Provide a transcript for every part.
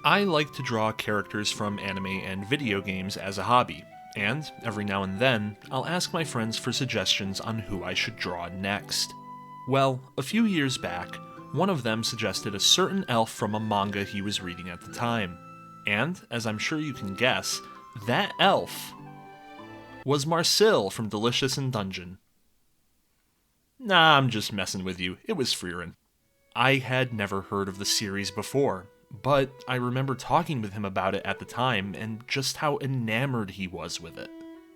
I like to draw characters from anime and video games as a hobby, and every now and then, I'll ask my friends for suggestions on who I should draw next. Well, a few years back, one of them suggested a certain elf from a manga he was reading at the time. And, as I'm sure you can guess, that elf was Marcel from Delicious in Dungeon. Nah, I'm just messing with you, it was Frieren. I had never heard of the series before, but I remember talking with him about it at the time and just how enamored he was with it.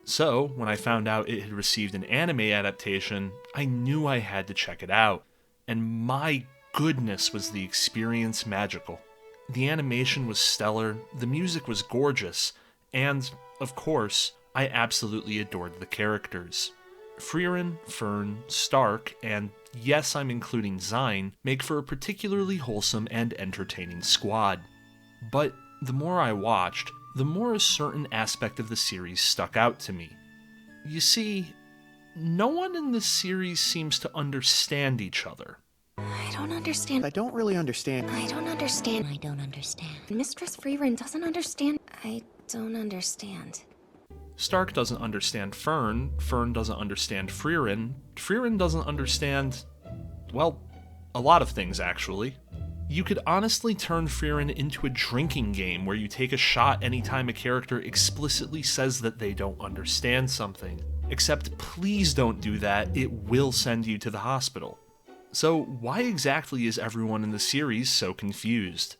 So, when I found out it had received an anime adaptation, I knew I had to check it out. And my goodness, was the experience magical. The animation was stellar, the music was gorgeous, and, of course, I absolutely adored the characters. Frieren, Fern, Stark, and yes, I'm including Zine, make for a particularly wholesome and entertaining squad. But the more I watched, the more a certain aspect of the series stuck out to me. You see, no one in this series seems to understand each other. I don't understand. I don't really understand. I don't understand. I don't understand. Mistress Frieren doesn't understand. I don't understand. Stark doesn't understand Fern, Fern doesn't understand Frieren, Frieren doesn't understand, well, a lot of things actually. You could honestly turn Frieren into a drinking game where you take a shot anytime a character explicitly says that they don't understand something. Except please don't do that, it will send you to the hospital. So why exactly is everyone in the series so confused?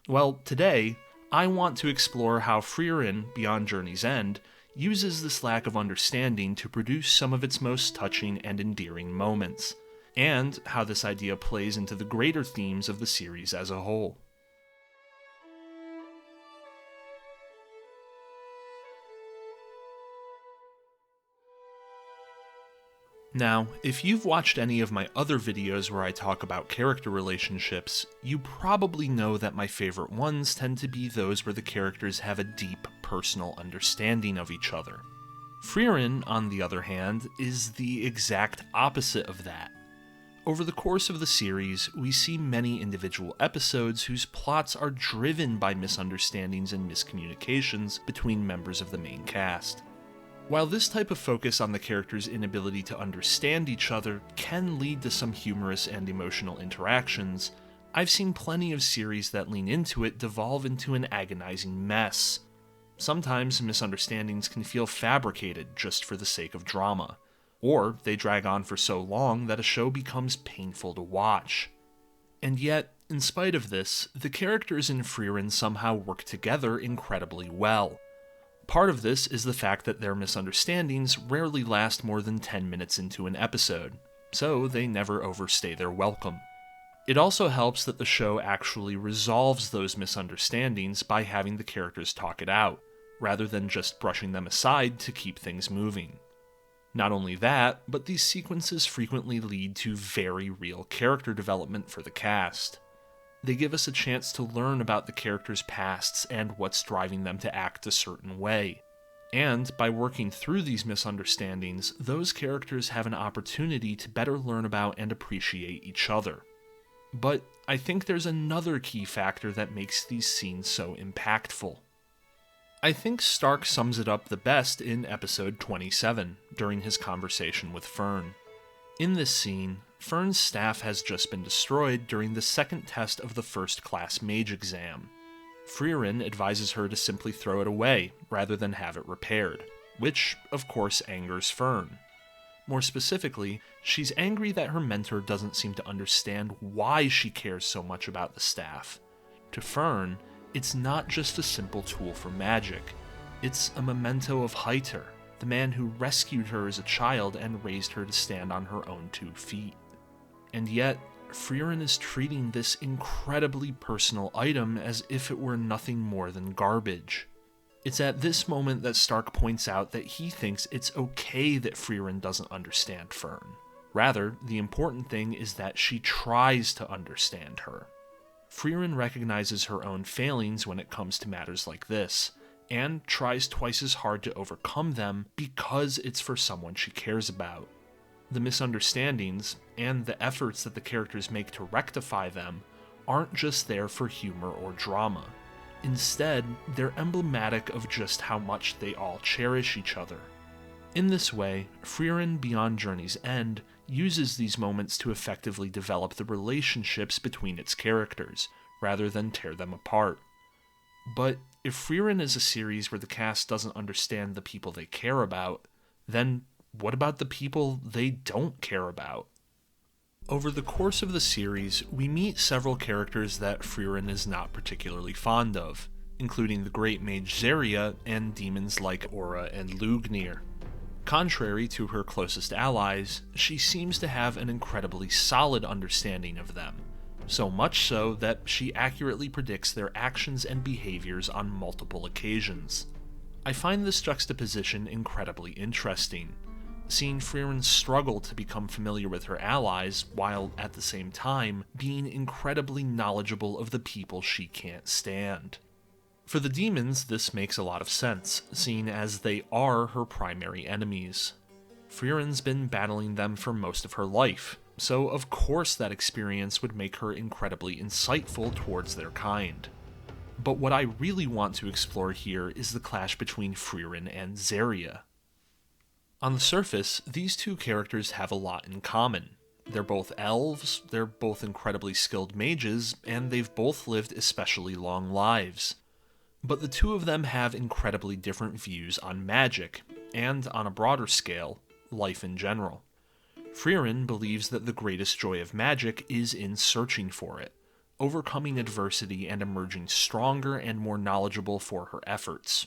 Well, today, I want to explore how Frieren, Beyond Journey's End, uses this lack of understanding to produce some of its most touching and endearing moments, and how this idea plays into the greater themes of the series as a whole. Now, if you've watched any of my other videos where I talk about character relationships, you probably know that my favorite ones tend to be those where the characters have a deep personal understanding of each other. Frieren, on the other hand, is the exact opposite of that. Over the course of the series, we see many individual episodes whose plots are driven by misunderstandings and miscommunications between members of the main cast. While this type of focus on the characters' inability to understand each other can lead to some humorous and emotional interactions, I've seen plenty of series that lean into it devolve into an agonizing mess. Sometimes misunderstandings can feel fabricated just for the sake of drama, or they drag on for so long that a show becomes painful to watch. And yet, in spite of this, the characters in Frieren somehow work together incredibly well. Part of this is the fact that their misunderstandings rarely last more than 10 minutes into an episode, so they never overstay their welcome. It also helps that the show actually resolves those misunderstandings by having the characters talk it out, rather than just brushing them aside to keep things moving. Not only that, but these sequences frequently lead to very real character development for the cast. They give us a chance to learn about the characters' pasts and what's driving them to act a certain way. And by working through these misunderstandings, those characters have an opportunity to better learn about and appreciate each other. But I think there's another key factor that makes these scenes so impactful. I think Stark sums it up the best in episode 27, during his conversation with Fern. In this scene, Fern's staff has just been destroyed during the second test of the first class mage exam. Frieren advises her to simply throw it away, rather than have it repaired, which, of course, angers Fern. More specifically, she's angry that her mentor doesn't seem to understand why she cares so much about the staff. To Fern, it's not just a simple tool for magic. It's a memento of Hyter, the man who rescued her as a child and raised her to stand on her own 2 feet. And yet, Frieren is treating this incredibly personal item as if it were nothing more than garbage. It's at this moment that Stark points out that he thinks it's okay that Frieren doesn't understand Fern. Rather, the important thing is that she tries to understand her. Frieren recognizes her own failings when it comes to matters like this, and tries twice as hard to overcome them because it's for someone she cares about. The misunderstandings, and the efforts that the characters make to rectify them, aren't just there for humor or drama. Instead, they're emblematic of just how much they all cherish each other. In this way, Frieren Beyond Journey's End uses these moments to effectively develop the relationships between its characters, rather than tear them apart. But if Frieren is a series where the cast doesn't understand the people they care about, then what about the people they don't care about? Over the course of the series, we meet several characters that Frieren is not particularly fond of, including the great mage Serie and demons like Aura and Lugnir. Contrary to her closest allies, she seems to have an incredibly solid understanding of them, so much so that she accurately predicts their actions and behaviors on multiple occasions. I find this juxtaposition incredibly interesting, seeing Frieren struggle to become familiar with her allies while, at the same time, being incredibly knowledgeable of the people she can't stand. For the demons, this makes a lot of sense, seeing as they are her primary enemies. Frieren's been battling them for most of her life, so of course that experience would make her incredibly insightful towards their kind. But what I really want to explore here is the clash between Frieren and Serie. On the surface, these two characters have a lot in common. They're both elves, they're both incredibly skilled mages, and they've both lived especially long lives. But the two of them have incredibly different views on magic, and on a broader scale, life in general. Frieren believes that the greatest joy of magic is in searching for it, overcoming adversity and emerging stronger and more knowledgeable for her efforts.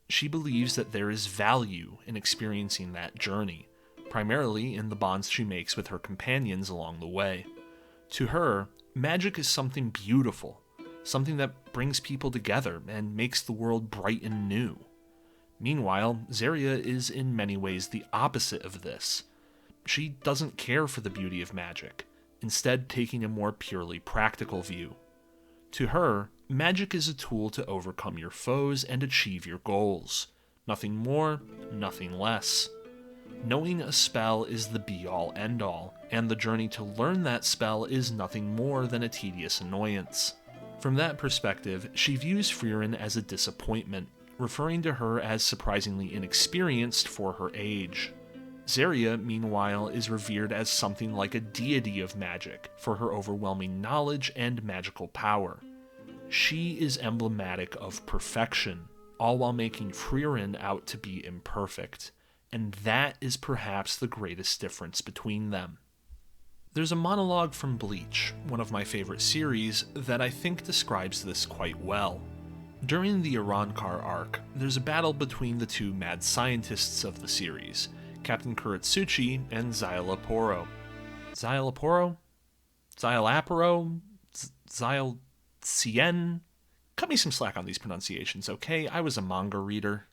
She believes that there is value in experiencing that journey, primarily in the bonds she makes with her companions along the way. To her, magic is something beautiful, something that brings people together and makes the world bright and new. Meanwhile, Serie is in many ways the opposite of this. She doesn't care for the beauty of magic, instead taking a more purely practical view. To her, magic is a tool to overcome your foes and achieve your goals. Nothing more, nothing less. Knowing a spell is the be-all, end-all, and the journey to learn that spell is nothing more than a tedious annoyance. From that perspective, she views Frieren as a disappointment, referring to her as surprisingly inexperienced for her age. Serie, meanwhile, is revered as something like a deity of magic for her overwhelming knowledge and magical power. She is emblematic of perfection, all while making Frieren out to be imperfect, and that is perhaps the greatest difference between them. There's a monologue from BLEACH, one of my favorite series, that I think describes this quite well. During the Arankar arc, there's a battle between the two mad scientists of the series, Captain Kuratsuchi and Xylaporo. Xylaporo? Xylaporo? Xylcien? Cut me some slack on these pronunciations, okay? I was a manga reader.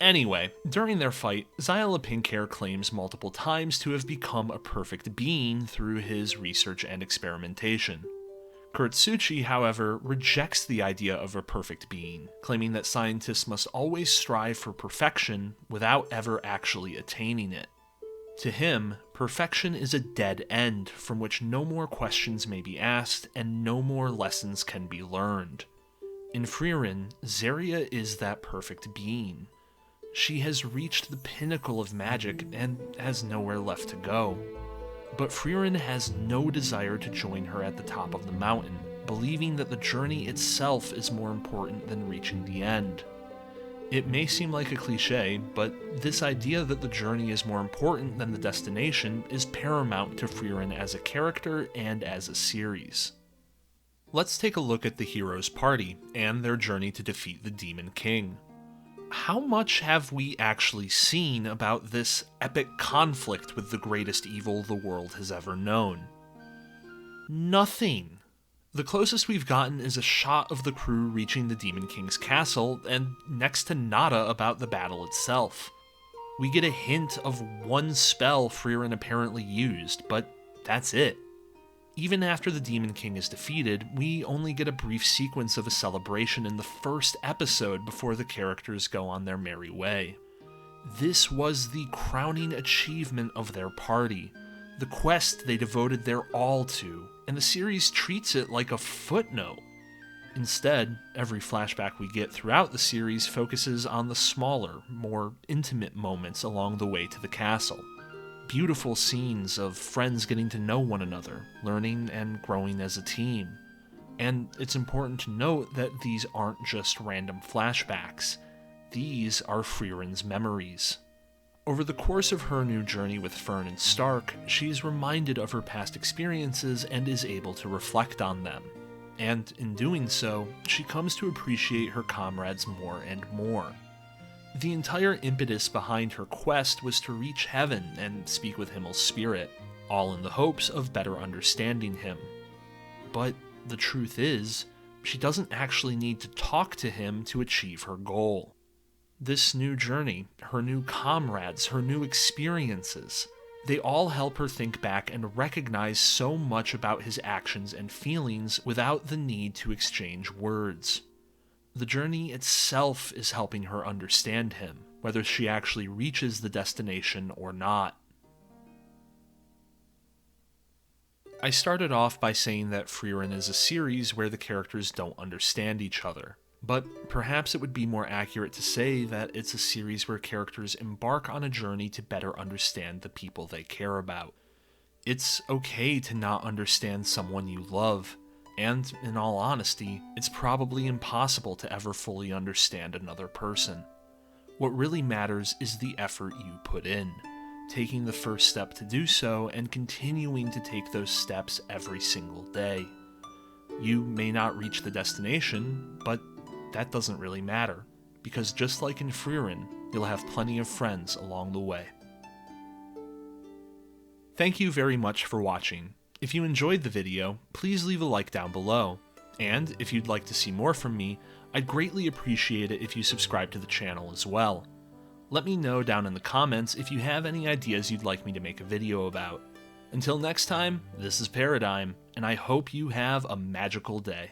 Anyway, during their fight, Xylapinkhair claims multiple times to have become a perfect being through his research and experimentation. Kuratsuchi, however, rejects the idea of a perfect being, claiming that scientists must always strive for perfection without ever actually attaining it. To him, perfection is a dead end from which no more questions may be asked and no more lessons can be learned. In Frieren, Serie is that perfect being. She has reached the pinnacle of magic and has nowhere left to go. But Frieren has no desire to join her at the top of the mountain, believing that the journey itself is more important than reaching the end. It may seem like a cliche, but this idea that the journey is more important than the destination is paramount to Frieren as a character and as a series. Let's take a look at the hero's party and their journey to defeat the Demon King. How much have we actually seen about this epic conflict with the greatest evil the world has ever known? Nothing. The closest we've gotten is a shot of the crew reaching the Demon King's castle, and next to nada about the battle itself. We get a hint of one spell Frieren apparently used, but that's it. Even after the Demon King is defeated, we only get a brief sequence of a celebration in the first episode before the characters go on their merry way. This was the crowning achievement of their party, the quest they devoted their all to, and the series treats it like a footnote. Instead, every flashback we get throughout the series focuses on the smaller, more intimate moments along the way to the castle. Beautiful scenes of friends getting to know one another, learning and growing as a team. And it's important to note that these aren't just random flashbacks. These are Frieren's memories. Over the course of her new journey with Fern and Stark, she's reminded of her past experiences and is able to reflect on them. And in doing so, she comes to appreciate her comrades more and more. The entire impetus behind her quest was to reach heaven and speak with Himmel's spirit, all in the hopes of better understanding him. But the truth is, she doesn't actually need to talk to him to achieve her goal. This new journey, her new comrades, her new experiences, they all help her think back and recognize so much about his actions and feelings without the need to exchange words. The journey itself is helping her understand him, whether she actually reaches the destination or not. I started off by saying that Frieren is a series where the characters don't understand each other. But perhaps it would be more accurate to say that it's a series where characters embark on a journey to better understand the people they care about. It's okay to not understand someone you love, and in all honesty, it's probably impossible to ever fully understand another person. What really matters is the effort you put in, taking the first step to do so and continuing to take those steps every single day. You may not reach the destination, but that doesn't really matter, because just like in Frieren, you'll have plenty of friends along the way. Thank you very much for watching. If you enjoyed the video, please leave a like down below. And if you'd like to see more from me, I'd greatly appreciate it if you subscribe to the channel as well. Let me know down in the comments if you have any ideas you'd like me to make a video about. Until next time, this is Paradigm, and I hope you have a magical day.